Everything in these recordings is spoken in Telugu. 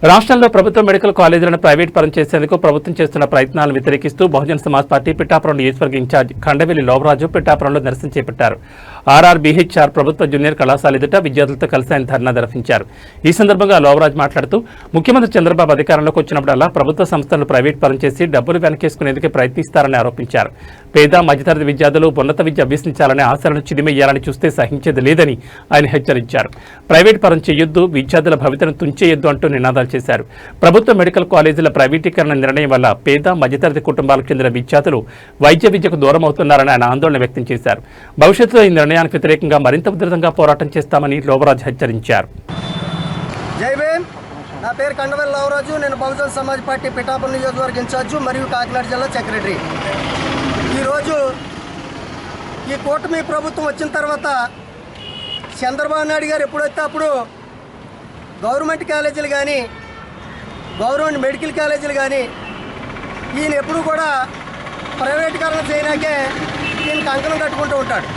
రాష్ట్రంలో ప్రభుత్వ మెడికల్ కాలేజీలను ప్రైవేట్ పరం చేసేందుకు ప్రభుత్వం చేస్తున్న ప్రయత్నాలను వ్యతిరేకిస్తూ బహుజన సమాజ్ పార్టీ పిఠాపురం నియోజకవర్గ ఇన్ఛార్జ్ ఖండవెల్లి లోవరాజు పిఠాపురంలో నిరసన చేపట్టారు. ఆర్ఆర్బీహెచ్ఆర్ ప్రభుత్వ జూనియర్ కళాశాల ఎదుట విద్యార్థులతో కలిసి ఆయన ధర్నా నిర్వహించారు. ఈ సందర్భంగా లోవరాజు మాట్లాడుతూ ముఖ్యమంత్రి చంద్రబాబు అధికారంలోకి వచ్చినప్పుడల్లా ప్రభుత్వ సంస్థలను ప్రైవేట్ పరం చేసి డబ్బులు వెనకేసుకునేందుకు ప్రయత్నిస్తారని ఆరోపించారు. పేద మధ్యతరగతి విద్యార్థులు ఉన్నత విద్య అభ్యసించాలనే ఆశలను చిదిమేయాలని చూస్తే సహించేది లేదని ఆయన హెచ్చరించారు. ప్రైవేట్ పరం చేయొద్దు, విద్యార్థుల భవితను తుంచేయొద్దు అంటూ నినాదాలు చేశారు. ప్రభుత్వ మెడికల్ కాలేజీల ప్రైవేటీకరణ నిర్ణయం వల్ల పేద మధ్యతరగతి కుటుంబాలకు చెందిన విద్యార్థులు వైద్య విద్యకు దూరం అవుతున్నారని ఆయన ఆందోళన వ్యక్తం చేశారు. భవిష్యత్తులో ఈ నిర్ణయానికి వ్యతిరేకంగా మరింత ఉధృతంగా పోరాటం చేస్తామని లోవరాజు హెచ్చరించారు. జై భీమ్. నా పేరు ఖండవెల్లి లోవరాజు. నేను బహుజన సమాజ్ పార్టీ పిఠాపురం నియోజకవర్గ ఇన్ఛార్జు మరియు కాకినాడ జిల్లా సెక్రటరీ. ఈరోజు ఈ కూటమి ప్రభుత్వం వచ్చిన తర్వాత చంద్రబాబు నాయుడు గారు ఎప్పుడైతే అప్పుడు గవర్నమెంట్ కాలేజీలు కానీ గవర్నమెంట్ మెడికల్ కాలేజీలు కానీ ఈయన ఎప్పుడు కూడా ప్రైవేటీకరణ చేయడానికే ఈయన కంకణం కట్టుకుంటూ ఉంటాడు.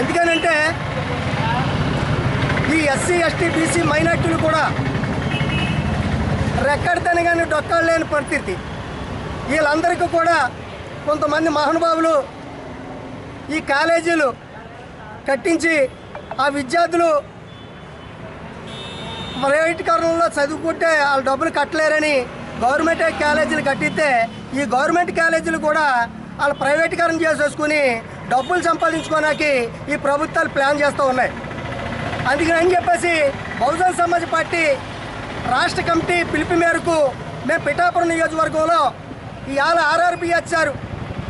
ఎందుకనంటే ఈ ఎస్సీ ఎస్టీ బీసీ మైనార్టీలు కూడా రెక్కడితేనే కానీ డొక్కాలు లేని పరిస్థితి. వీళ్ళందరికీ కూడా కొంతమంది మహానుభావులు ఈ కాలేజీలు కట్టించి ఆ విద్యార్థులు ప్రైవేటీకరణలో చదువుకుంటే వాళ్ళు డబ్బులు కట్టలేరని గవర్నమెంట్ కాలేజీలు కట్టిస్తే ఈ గవర్నమెంట్ కాలేజీలు కూడా వాళ్ళు ప్రైవేటీకరణ చేసేసుకుని డబ్బులు సంపాదించుకోవడానికి ఈ ప్రభుత్వాలు ప్లాన్ చేస్తూ ఉన్నాయి. అందుకని చెప్పేసి బహుజన సమాజ్ పార్టీ రాష్ట్ర కమిటీ పిలుపు మేరకు మేము పిఠాపురం నియోజకవర్గంలో ఇవాళ ఆర్ఆర్బీహెచ్ఆర్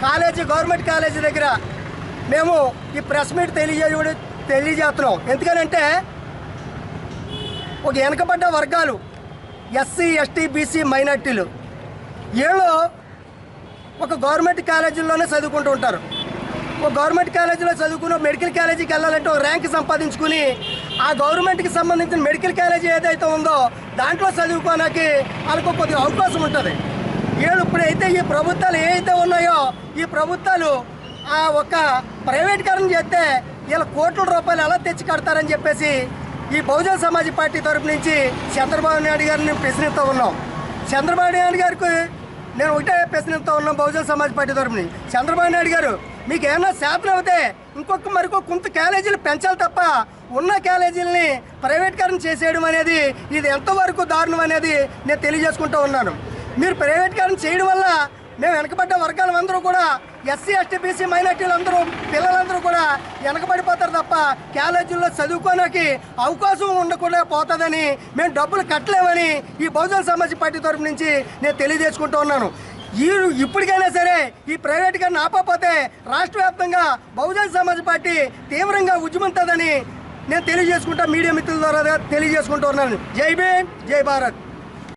కాలేజీ గవర్నమెంట్ కాలేజీ దగ్గర మేము ఈ ప్రెస్ మీట్ తెలియజేస్తున్నాం. ఎందుకనంటే ఒక వెనకబడ్డ వర్గాలు ఎస్సీ ఎస్టీ బీసీ మైనార్టీలు వీళ్ళు ఒక గవర్నమెంట్ కాలేజీల్లోనే చదువుకుంటూ ఉంటారు. ఒక గవర్నమెంట్ కాలేజీలో చదువుకుని మెడికల్ కాలేజీకి వెళ్ళాలంటే ఒక ర్యాంక్ సంపాదించుకుని ఆ గవర్నమెంట్కి సంబంధించిన మెడికల్ కాలేజీ ఏదైతే ఉందో దాంట్లో చదువుకోవడానికి వాళ్ళకు కొద్దిగా అవకాశం ఉంటుంది. వీళ్ళు ఇప్పుడైతే ఈ ప్రభుత్వాలు ఏవైతే ఉన్నాయో ఈ ప్రభుత్వాలు ఆ ఒక ప్రైవేటీకరణ చేస్తే వీళ్ళ కోట్ల రూపాయలు ఎలా తెచ్చి కడతారని చెప్పేసి ఈ బహుజన సమాజ్ పార్టీ తరపు నుంచి చంద్రబాబు నాయుడు గారిని ప్రశ్నిస్తూ ఉన్నాం. చంద్రబాబు నాయుడు గారికి నేను ఒకటే ప్రశ్నిస్తూ ఉన్నాం బహుజన సమాజ్ పార్టీ తరపు నుంచి. చంద్రబాబు నాయుడు గారు మీకు ఏమైనా శాతం అవుతే మరికొక కొంత కాలేజీలు పెంచాలి తప్ప ఉన్న కాలేజీలని ప్రైవేటీకరణ చేసేయడం అనేది ఇది ఎంతవరకు దారుణం అనేది నేను తెలియజేసుకుంటూ ఉన్నాను. మీరు ప్రైవేటీకరణ చేయడం వల్ల మేము వెనకబడ్డ వర్గాలందరూ కూడా ఎస్సీ ఎస్టీ బీసీ మైనార్టీలందరూ పిల్లలందరూ కూడా వెనకబడిపోతారు తప్ప కాలేజీల్లో చదువుకోవడానికి అవకాశం ఉండకుండా పోతుందని మేము డబ్బులు కట్టలేమని ఈ బహుజన సమాజ్ పార్టీ తరఫు నుంచి నేను తెలియజేసుకుంటూ ఉన్నాను. ఇప్పటికైనా సరే ఈ ప్రైవేటీకరణ ఆపకపోతే రాష్ట్ర వ్యాప్తంగా బహుజన సమాజ్ పార్టీ తీవ్రంగా ఉద్యమిస్తుందని నేను తెలియజేసుకుంటా మీడియా మిత్రుల ద్వారా తెలియజేసుకుంటూ ఉన్నాను. జై భీమ్, జై భారత్.